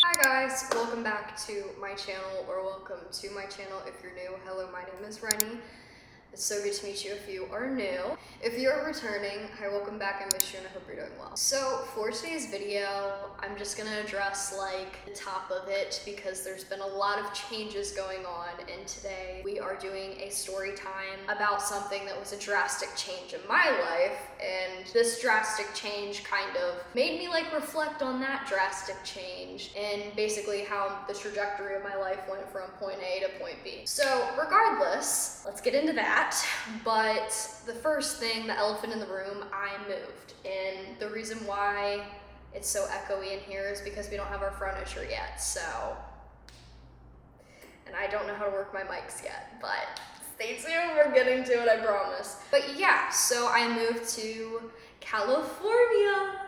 Hi guys, welcome back to my channel, or welcome to my channel if you're new. Hello, my name is Rennie. It's so good to meet you if you are new. If you're returning, hi, welcome back. I miss you and I hope you're doing well. So for today's video, I'm just gonna address like the top of it because there's been a lot of changes going on, and today we are doing a story time about something that was a drastic change in my life, and this drastic change kind of made me like reflect on that drastic change and basically how the trajectory of my life went from point A to point B. So regardless, let's get into that. But the first thing, the elephant in the room, I moved. And the reason why it's so echoey in here is because we don't have our furniture yet, so. And I don't know how to work my mics yet, but stay tuned, we're getting to it, I promise. But yeah, so I moved to California.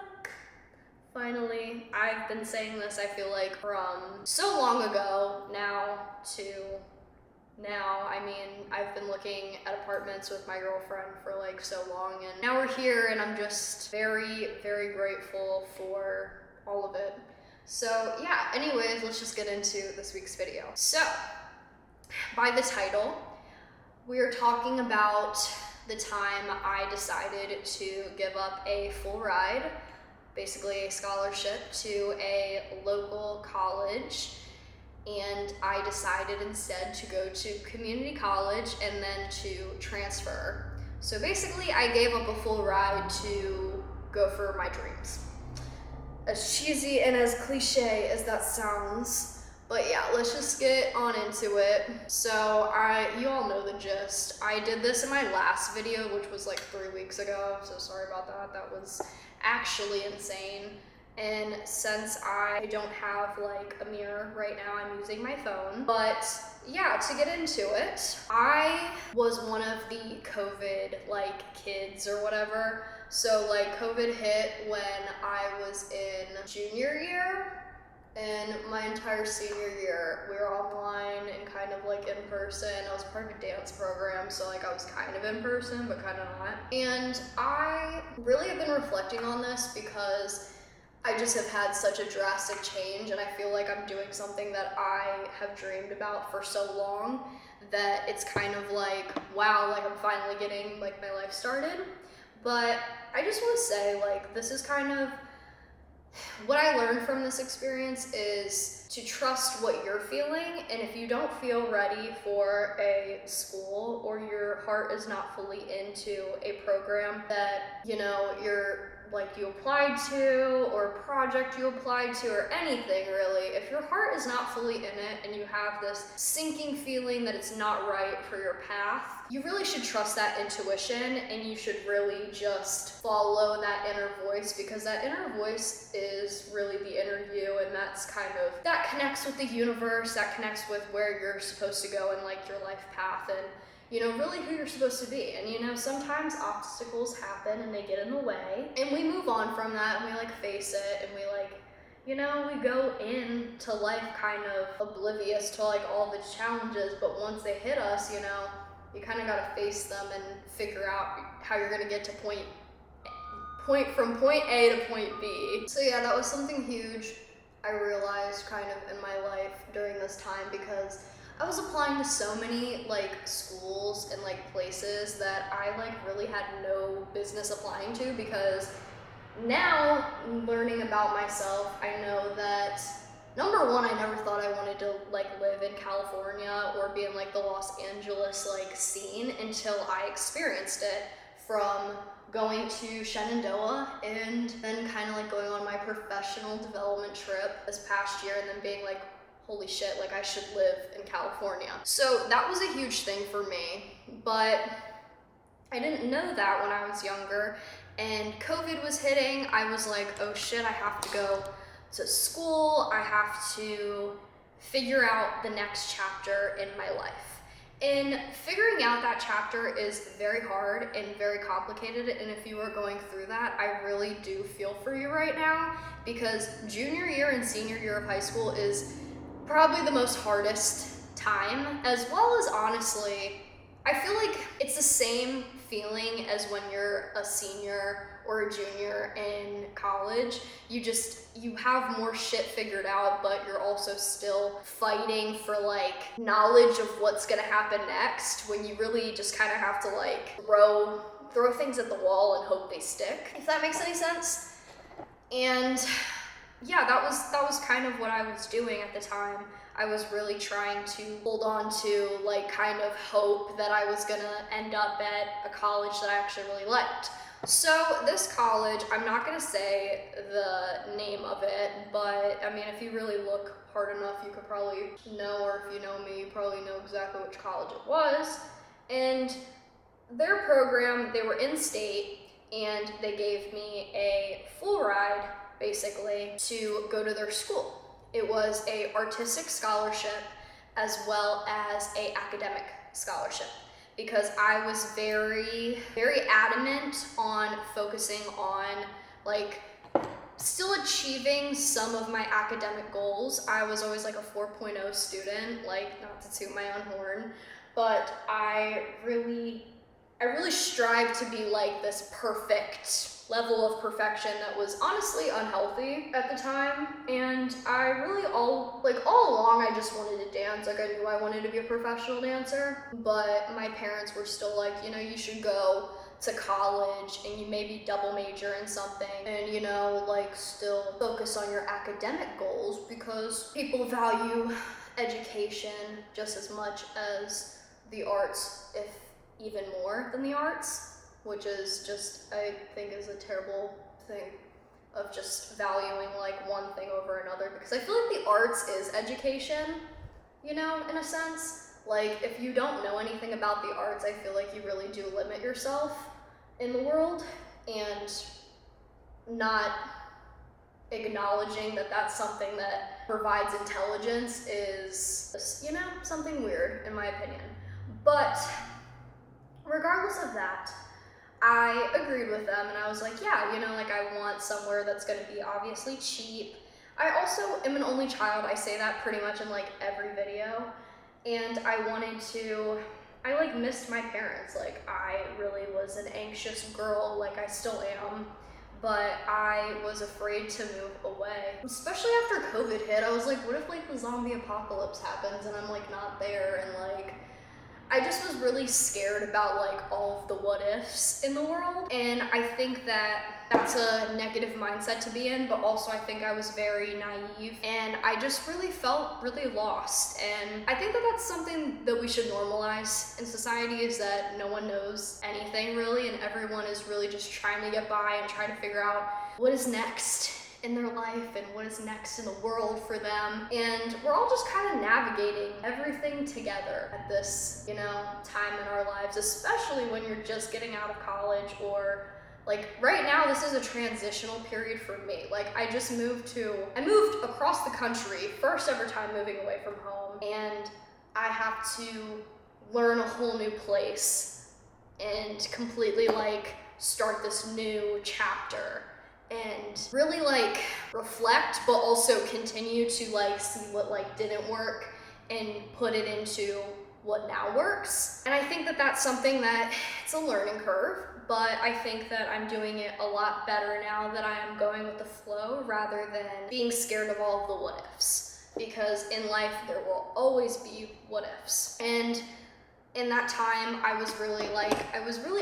Finally. I've been saying this, I feel like, from so long ago now to now. I mean, I've been looking at apartments with my girlfriend for like so long, and now we're here, and I'm just very, very grateful for all of it. So yeah, anyways, let's just get into this week's video. So, by the title, we're talking about the time I decided to give up a full ride, basically a scholarship to a local college, and I decided instead to go to community college and then to transfer. So basically I gave up a full ride to go for my dreams. As cheesy and as cliche as that sounds, but yeah, let's just get on into it. So you all know the gist. I did this in my last video, which was like 3 weeks ago, so sorry about that. That was actually insane. And since I don't have like a mirror right now, I'm using my phone. But yeah, to get into it, I was one of the COVID like kids or whatever. So like COVID hit when I was in junior year, and my entire senior year we were online and kind of like in person. I was part of a dance program, so like I was kind of in person but kind of not. And I really have been reflecting on this because I just have had such a drastic change, and I feel like I'm doing something that I have dreamed about for so long that it's kind of like, wow, like I'm finally getting like my life started. But I just want to say, like, this is kind of what I learned from this experience is to trust what you're feeling, and if you don't feel ready for a school or your heart is not fully into a program that, you know, you applied to, or a project you applied to, or anything really, if your heart is not fully in it and you have this sinking feeling that it's not right for your path, you really should trust that intuition, and you should really just follow that inner voice, because that inner voice is really the inner you, and that connects with the universe, that connects with where you're supposed to go in like your life path, and you know, really who you're supposed to be. And you know, sometimes obstacles happen and they get in the way, and we move on from that, and we like face it, and we like, you know, we go into life kind of oblivious to like all the challenges, but once they hit us, you know, you kind of got to face them and figure out how you're going to get to from point A to point B. So yeah, that was something huge I realized kind of in my life during this time, because I was applying to so many like schools and like places that I like really had no business applying to, because now learning about myself, I know that number one, I never thought I wanted to like live in California or be in like the Los Angeles like scene until I experienced it, from going to Shenandoah and then kind of like going on my professional development trip this past year, and then being like, holy shit, like I should live in California. So that was a huge thing for me, but I didn't know that when I was younger, and COVID was hitting. I was like, oh shit, I have to go to school. I have to figure out the next chapter in my life. And figuring out that chapter is very hard and very complicated, and if you are going through that, I really do feel for you right now, because junior year and senior year of high school is probably the most hardest time, as well as, honestly, I feel like it's the same feeling as when you're a senior or a junior in college, you have more shit figured out, but you're also still fighting for like knowledge of what's gonna happen next, when you really just kind of have to like throw things at the wall and hope they stick, if that makes any sense. And yeah, that was kind of what I was doing at the time. I was really trying to hold on to like kind of hope that I was gonna end up at a college that I actually really liked. So this college, I'm not gonna say the name of it, but I mean, if you really look hard enough, you could probably know, or if you know me, you probably know exactly which college it was. And their program, they were in state, and they gave me a full ride basically to go to their school. It was a artistic scholarship as well as a academic scholarship, because I was very, very adamant on focusing on like still achieving some of my academic goals. I was always like a 4.0 student, like not to toot my own horn, but I really strived to be like this perfect level of perfection that was honestly unhealthy at the time. And I really all along I just wanted to dance. Like I knew I wanted to be a professional dancer, but my parents were still like, you know, you should go to college and you maybe double major in something and, you know, like still focus on your academic goals, because people value education just as much as the arts, if even more than the arts, which is just, I think, is a terrible thing of just valuing like one thing over another, because I feel like the arts is education, you know, in a sense. Like if you don't know anything about the arts, I feel like you really do limit yourself in the world, and not acknowledging that that's something that provides intelligence is, you know, something weird in my opinion. But regardless of that, I agreed with them and I was like, yeah, you know, like I want somewhere that's gonna be obviously cheap. I also am an only child. I say that pretty much in like every video. And I like missed my parents. Like I really was an anxious girl, like I still am, but I was afraid to move away. Especially after COVID hit, I was like, what if like the zombie apocalypse happens and I'm like not there, and like, I just was really scared about like all of the what ifs in the world. And I think that that's a negative mindset to be in, but also I think I was very naive and I just really felt really lost. And I think that that's something that we should normalize in society, is that no one knows anything really, and everyone is really just trying to get by and trying to figure out what is next in their life and what is next in the world for them. And we're all just kind of navigating everything together at this, you know, time in our lives, especially when you're just getting out of college, or like right now, this is a transitional period for me. Like I moved across the country, first ever time moving away from home, and I have to learn a whole new place and completely like start this new chapter and really like reflect, but also continue to like see what like didn't work and put it into what now works. And I think that that's something that it's a learning curve, but I think that I'm doing it a lot better now that I am going with the flow rather than being scared of all of the what ifs, because in life there will always be what ifs. And in that time, I was really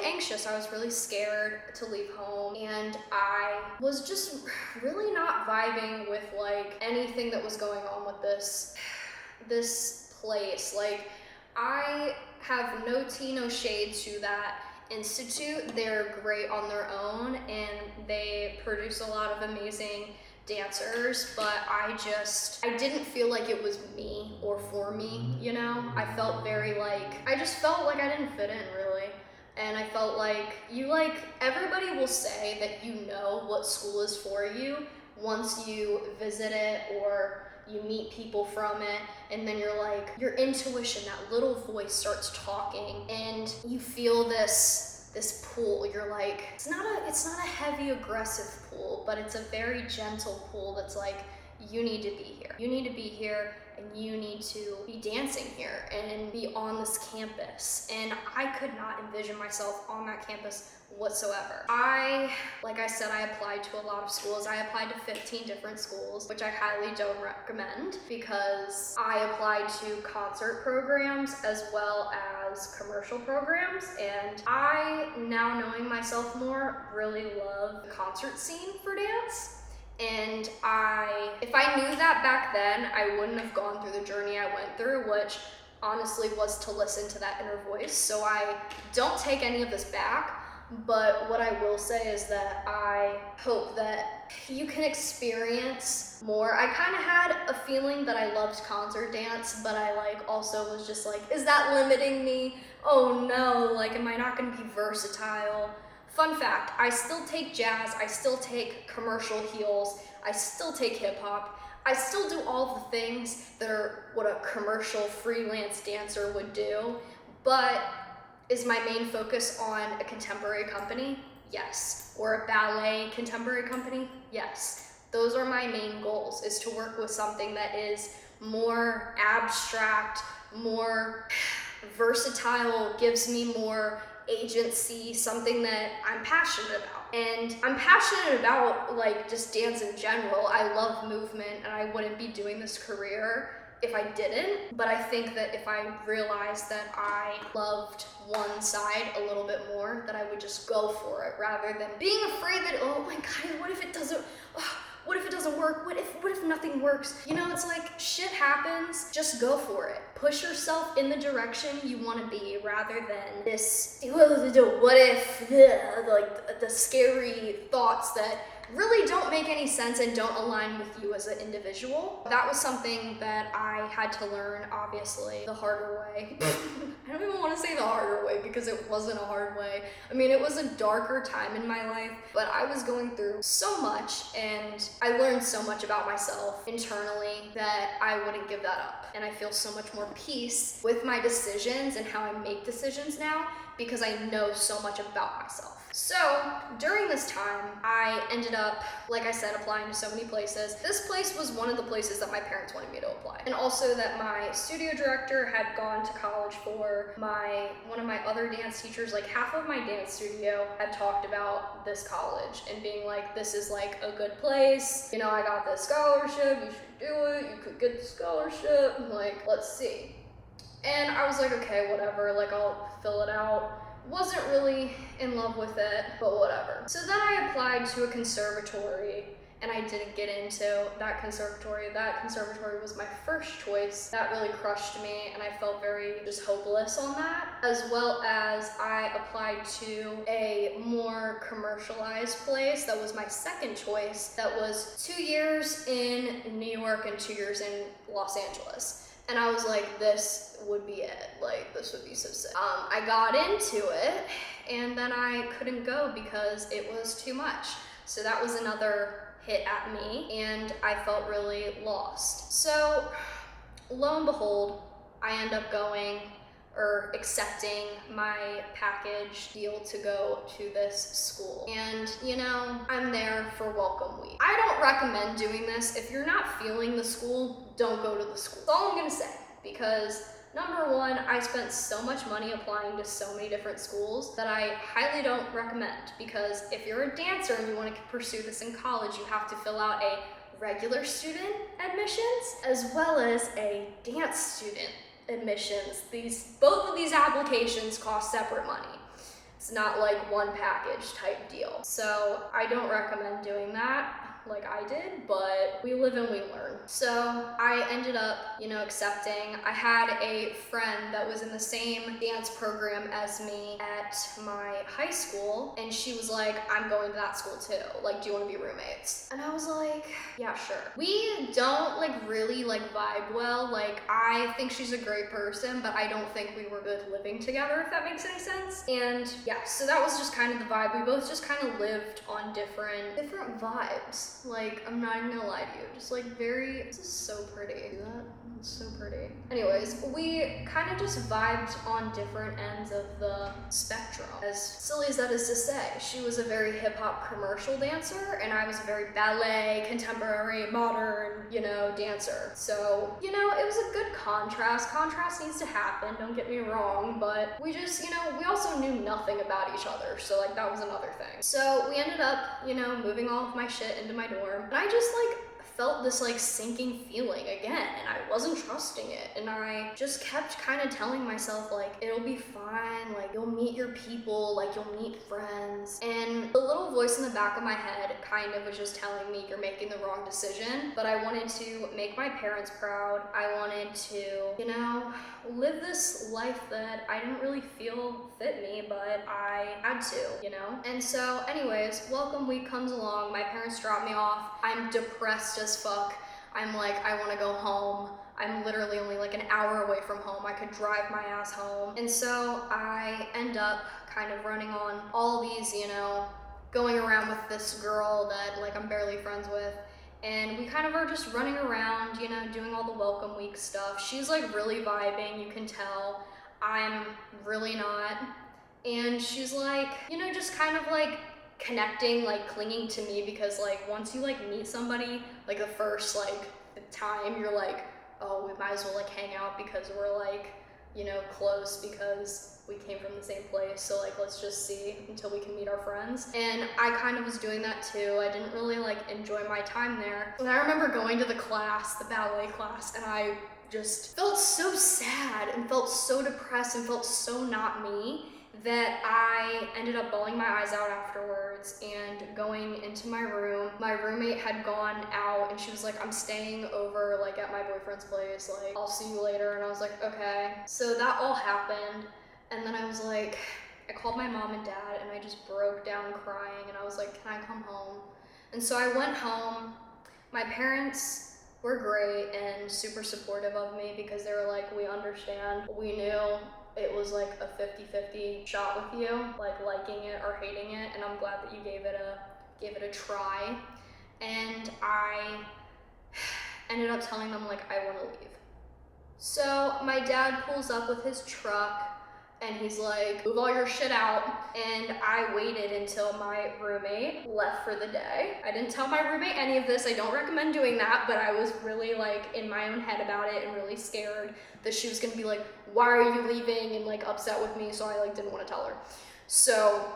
anxious. I was really scared to leave home, and I was just really not vibing with like anything that was going on with this place. Like I have no tea, no shade to that institute. They're great on their own and they produce a lot of amazing dancers, but I didn't feel like it was me or for me, you know? I just felt like I didn't fit in really. And I felt like everybody will say that you know what school is for you once you visit it or you meet people from it, and then you're like, your intuition, that little voice starts talking and you feel this pull. You're like, it's not a heavy aggressive pull, but it's a very gentle pull that's like, you need to be here. You need to be here and you need to be dancing here and be on this campus. And I could not envision myself on that campus whatsoever. Like I said, I applied to a lot of schools. I applied to 15 different schools, which I highly don't recommend because I applied to concert programs as well as commercial programs, and I, now knowing myself more, really love the concert scene for dance. And if I knew that back then, I wouldn't have gone through the journey I went through, which honestly was to listen to that inner voice. So I don't take any of this back. But what I will say is that I hope that you can experience more. I kind of had a feeling that I loved concert dance, but I also was just like, is that limiting me? Oh no, am I not gonna be versatile? Fun fact, I still take jazz, I still take commercial heels, I still take hip hop. I still do all the things that are what a commercial freelance dancer would do, but is my main focus on a contemporary company? Yes. Or a ballet contemporary company? Yes. Those are my main goals, is to work with something that is more abstract, more versatile, gives me more agency, something that I'm passionate about. And I'm passionate about just dance in general. I love movement, and I wouldn't be doing this career if I didn't. But I think that if I realized that I loved one side a little bit more, that I would just go for it rather than being afraid that, oh my God, what if it doesn't work? What if nothing works? It's like, shit happens, just go for it. Push yourself in the direction you want to be rather than this, what if, the scary thoughts that really don't make any sense and don't align with you as an individual. That was something that I had to learn, obviously, the harder way. I don't even want to say the harder way because it wasn't a hard way. I mean, it was a darker time in my life, but I was going through so much, and I learned so much about myself internally that I wouldn't give that up. And I feel so much more peace with my decisions and how I make decisions now because I know so much about myself. So during this time, I ended up, like I said, applying to so many places. This place was one of the places that my parents wanted me to apply. And also that my studio director had gone to college for. One of my other dance teachers, half of my dance studio had talked about this college and being like, this is a good place. I got this scholarship, you should do it, you could get the scholarship. Let's see. And I was like, okay, whatever, I'll fill it out. Wasn't really in love with it, but whatever. So then I applied to a conservatory, and I didn't get into that conservatory. That conservatory was my first choice. That really crushed me, and I felt very just hopeless on that. As well as I applied to a more commercialized place that was my second choice. That was 2 years in New York and 2 years in Los Angeles. And I was like, this would be it. This would be so sick. I got into it, and then I couldn't go because it was too much. So that was another hit at me, and I felt really lost. So lo and behold, I end up accepting my package deal to go to this school. And I'm there for welcome week. I don't recommend doing this. If you're not feeling the school, don't go to the school. That's all I'm gonna say, because number one, I spent so much money applying to so many different schools that I highly don't recommend, because if you're a dancer and you want to pursue this in college, you have to fill out a regular student admissions as well as a dance student admissions. Both of these applications cost separate money. It's not one package type deal. So I don't recommend doing that like I did, but we live and we learn. So I ended up, accepting. I had a friend that was in the same dance program as me at my high school, and she was like, I'm going to that school too. Do you want to be roommates? And I was like, yeah, sure. We don't really vibe well. I think she's a great person, but I don't think we were good living together, if that makes any sense. And yeah, so that was just kind of the vibe. We both just kind of lived on different vibes. Like, I'm not even gonna lie to you. Just like this is so pretty. See that? It's so pretty. Anyways, we kind of just vibed on different ends of the spectrum. As silly as that is to say, she was a very hip hop commercial dancer, and I was a very ballet, contemporary, modern, dancer. So, it was a good contrast. Contrast needs to happen, don't get me wrong, but we just, we also knew nothing about each other. So like that was another thing. So we ended up, moving all of my shit into my dorm, and I just felt this sinking feeling again, and I wasn't trusting it, and I just kept kind of telling myself it'll be fine, you'll meet your people, you'll meet friends. And the little voice in the back of my head kind of was just telling me you're making the wrong decision. But I wanted to make my parents proud. I wanted to live this life that I didn't really feel fit me, but I had to. And so anyways, welcome week comes along, my parents drop me off, I'm depressed as fuck. I'm I want to go home. I'm literally only an hour away from home. I could drive my ass home. And so I end up kind of running on all these, going around with this girl that I'm barely friends with. And we kind of are just running around, doing all the welcome week stuff. She's really vibing, you can tell. I'm really not. And she's just kind of connecting, clinging to me, because once you meet somebody, the first time, you're oh, we might as well hang out because we're close, because we came from the same place, so let's just see until we can meet our friends. And I kind of was doing that too. I didn't really enjoy my time there. And I remember going to the class, the ballet class, and I just felt so sad and felt so depressed and felt so not me, that I ended up bawling my eyes out afterwards and going into my room. My roommate had gone out, and she was I'm staying over at my boyfriend's place, I'll see you later. And I was okay. So that all happened, and then I was I called my mom and dad, and I just broke down crying, and I was can I come home? And so I went home. My parents were great and super supportive of me, because they were we understand. We knew it was a 50-50 shot with you, liking it or hating it, and I'm glad that you gave it a try. And I ended up telling them I want to leave. So my dad pulls up with his truck, and he's move all your shit out. And I waited until my roommate left for the day. I didn't tell my roommate any of this. I don't recommend doing that, but I was really in my own head about it, and really scared that she was gonna be why are you leaving, and upset with me. So I didn't want to tell her. So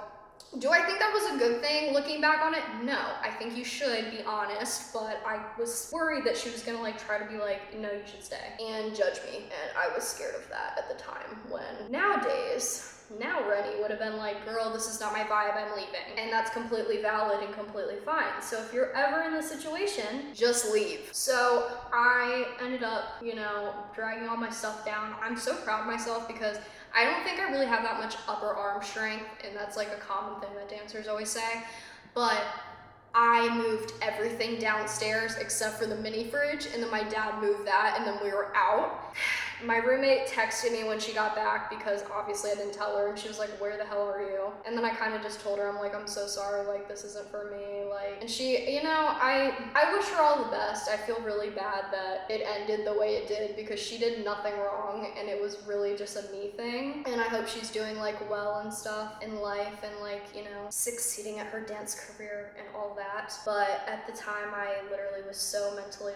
do I think that was a good thing looking back on it? No, I think you should be honest, but I was worried that she was gonna try to be no, you should stay, and judge me, and I was scared of that at the time. When nowadays, Rennie would have been girl, this is not my vibe, I'm leaving. And that's completely valid and completely fine. So if you're ever in this situation, just leave. So I ended up, dragging all my stuff down. I'm so proud of myself, because I don't think I really have that much upper arm strength, and that's a common thing that dancers always say, but I moved everything downstairs except for the mini fridge, and then my dad moved that, and then we were out. My roommate texted me when she got back, because obviously I didn't tell her, and she was where the hell are you? And then I kind of just told her, I'm so sorry, this isn't for me, and she, I wish her all the best. I feel really bad that it ended the way it did, because she did nothing wrong, and it was really just a me thing. And I hope she's doing well and stuff in life, and succeeding at her dance career and all that. But at the time, I literally was so mentally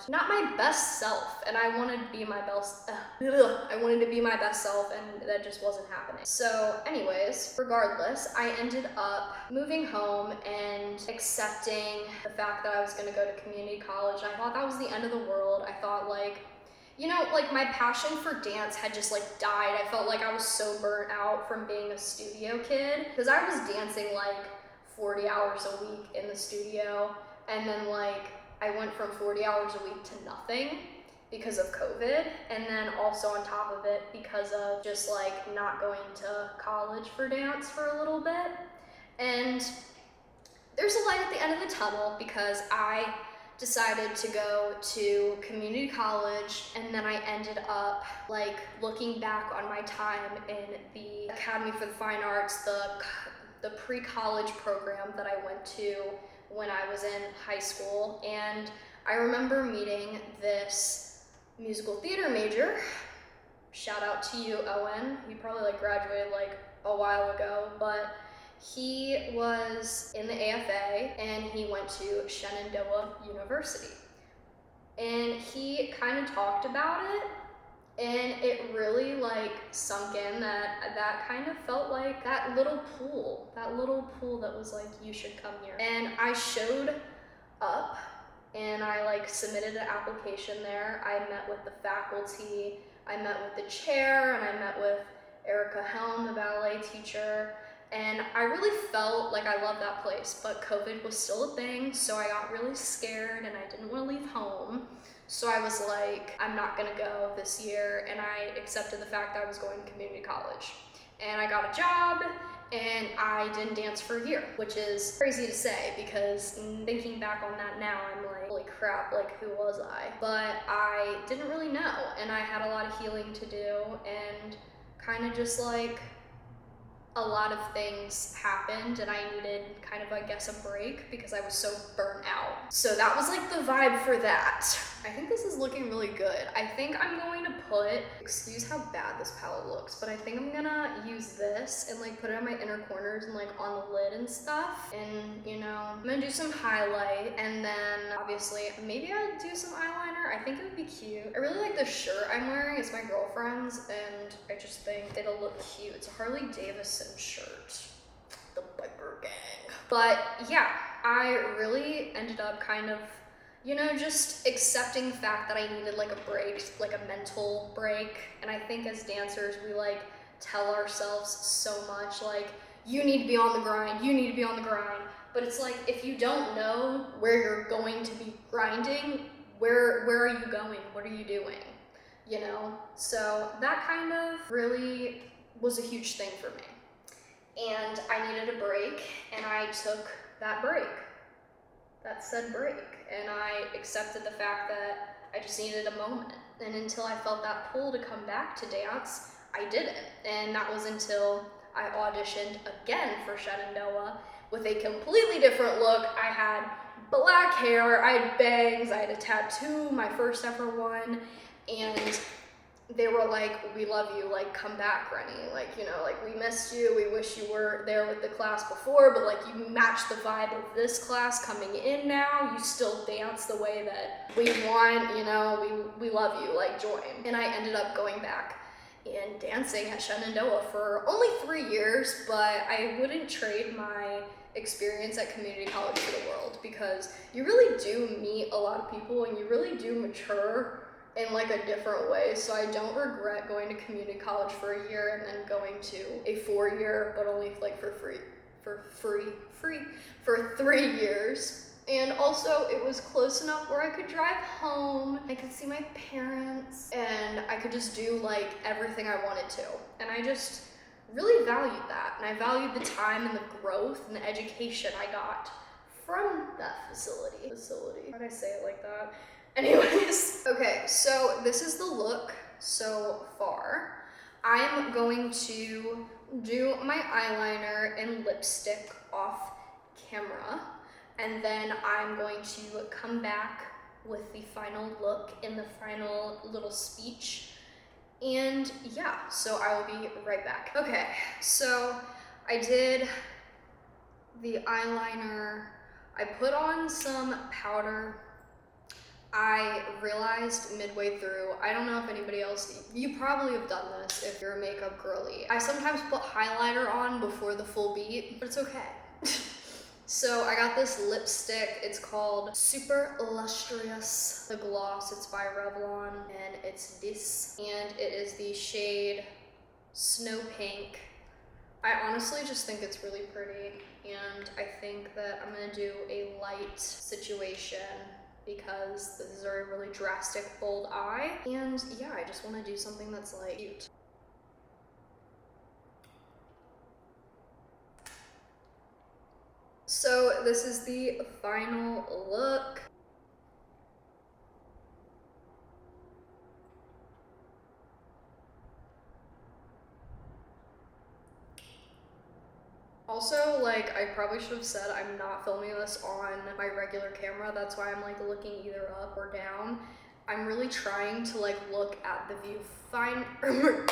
not my best self, and I wanted to be my best. I wanted to be my best self, and that just wasn't happening. So anyways, regardless, I ended up moving home and accepting the fact that I was going to go to community college. I thought that was the end of the world. I thought my passion for dance had just died. I felt I was so burnt out from being a studio kid, because I was dancing 40 hours a week in the studio, and then I went from 40 hours a week to nothing because of COVID, and then also on top of it because of just not going to college for dance for a little bit. And there's a light at the end of the tunnel, because I decided to go to community college, and then I ended up looking back on my time in the Academy for the Fine Arts, the pre-college program that I went to when I was in high school, and I remember meeting this musical theater major. Shout out to you, Owen. He probably like graduated like a while ago, but he was in the AFA and he went to Shenandoah University. And he kind of talked about it, and it really like sunk in that kind of felt like that little pool that was like, you should come here. And I showed up and I like submitted an application there. I met with the faculty, I met with the chair, and I met with Erica Helm, the ballet teacher. And I really felt like I loved that place, but COVID was still a thing, so I got really scared and I didn't want to leave home. So I was like, I'm not gonna go this year, and I accepted the fact that I was going to community college. And I got a job, and I didn't dance for a year, which is crazy to say because thinking back on that now, I'm like, holy crap, like who was I? But I didn't really know, and I had a lot of healing to do, and kind of just like a lot of things happened and I needed kind of, I guess, a break because I was so burnt out. So that was like the vibe for that. I think this is looking really good. I think I'm going to put, excuse how bad this palette looks, but I think I'm gonna use this and like put it on my inner corners and like on the lid and stuff. And you know, I'm gonna do some highlight, and then obviously maybe I'll do some eyeliner. I think it would be cute. I really like the shirt I'm wearing. It's my girlfriend's and I just think it'll look cute. It's a Harley Davidson shirt, the biker gang. But yeah, I really ended up kind of, you know, just accepting the fact that I needed like a break, like a mental break. And I think as dancers, we like tell ourselves so much like, you need to be on the grind, you need to be on the grind. But it's like, if you don't know where you're going to be grinding, where are you going? What are you doing? You know? So that kind of really was a huge thing for me. And I needed a break, and I took that break. That said break. And I accepted the fact that I just needed a moment. And until I felt that pull to come back to dance, I didn't. And that was until I auditioned again for Shenandoah with a completely different look. I had black hair, I had bangs, I had a tattoo, my first ever one, and they were like, we love you, like, come back, Rennie. Like, you know, like, we missed you, we wish you were there with the class before, but like, you match the vibe of this class coming in now, you still dance the way that we want, you know, we love you, like, join. And I ended up going back and dancing at Shenandoah for only 3 years, but I wouldn't trade my experience at community college for the world, because you really do meet a lot of people and you really do mature in like a different way. So I don't regret going to community college for a year and then going to a 4-year, but only like for free for 3 years. And also it was close enough where I could drive home, I could see my parents, and I could just do like everything I wanted to. And I just really valued that. And I valued the time and the growth and the education I got from that facility. Why'd I say it like that? Anyways, okay, so this is the look so far. I'm going to do my eyeliner and lipstick off camera, and then I'm going to come back with the final look in the final little speech. And yeah, so I will be right back. Okay, so I did the eyeliner. I put on some powder. I realized midway through, I don't know if anybody else, you probably have done this if you're a makeup girly. I sometimes put highlighter on before the full beat, but it's okay. So I got this lipstick, it's called Super Illustrious, the gloss, it's by Revlon, and it's this, and it is the shade Snow Pink. I honestly just think it's really pretty, and I think that I'm gonna do a light situation because this is a really drastic, bold eye, and yeah, I just wanna do something that's like cute. So this is the final look. Also, like, I probably should have said I'm not filming this on my regular camera. That's why I'm like looking either up or down. I'm really trying to like look at the viewfinder.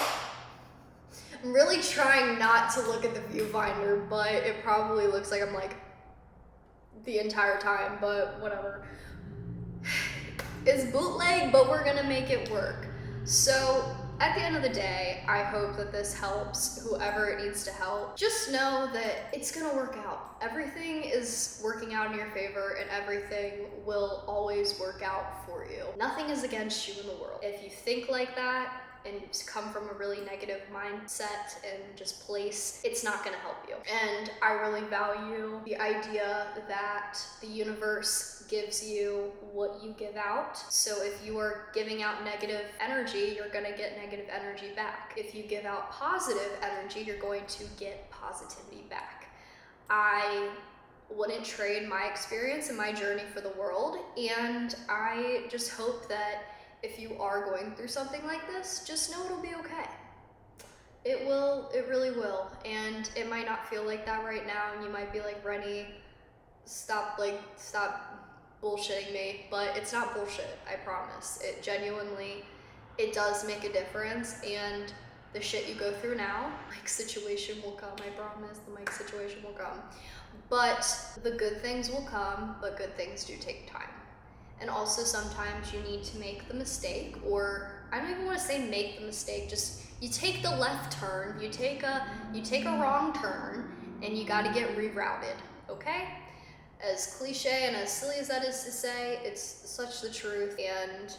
I'm really trying not to look at the viewfinder, but it probably looks like I'm like the entire time, but whatever. It's bootleg, but we're gonna make it work. So at the end of the day, I hope that this helps whoever it needs to help. Just know that it's gonna work out. Everything is working out in your favor, and everything will always work out for you. Nothing is against you in the world. If you think like that and come from a really negative mindset and just place, it's not gonna help you. And I really value the idea that the universe gives you what you give out. So if you are giving out negative energy, you're gonna get negative energy back. If you give out positive energy, you're going to get positivity back. I wouldn't trade my experience and my journey for the world, and I just hope that if you are going through something like this, just know it'll be okay. It will, it really will. And it might not feel like that right now, and you might be like, Rennie, stop bullshitting me, but it's not bullshit, I promise. It genuinely, it does make a difference, and the shit you go through now, Mike's situation will come, I promise, the Mike situation will come. But the good things will come, but good things do take time. And also sometimes you need to make the mistake, or I don't even want to say make the mistake, just you take the left turn, you take a wrong turn, and you gotta get rerouted, okay? As cliche and as silly as that is to say, it's such the truth. And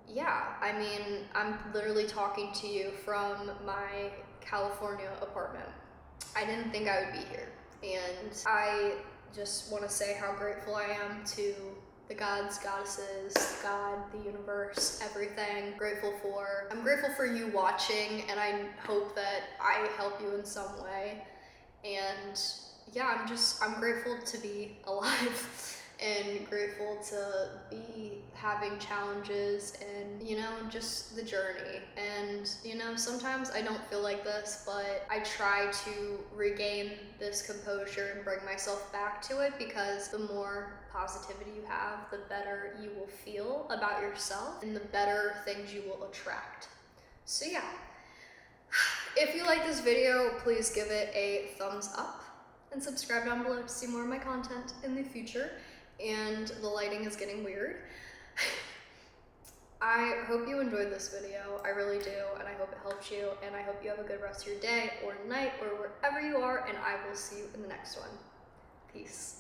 yeah, I mean, I'm literally talking to you from my California apartment. I didn't think I would be here. And I just want to say how grateful I am to the gods, goddesses, God, the universe, everything. I'm grateful for you watching, and I hope that I help you in some way. And yeah, I'm grateful to be alive and grateful to be having challenges and, you know, just the journey. And, you know, sometimes I don't feel like this, but I try to regain this composure and bring myself back to it, because the more positivity you have, the better you will feel about yourself and the better things you will attract. So yeah, if you like this video, please give it a thumbs up and subscribe down below to see more of my content in the future. And the lighting is getting weird. I hope you enjoyed this video, I really do, and I hope it helped you, and I hope you have a good rest of your day or night or wherever you are, and I will see you in the next one. Peace.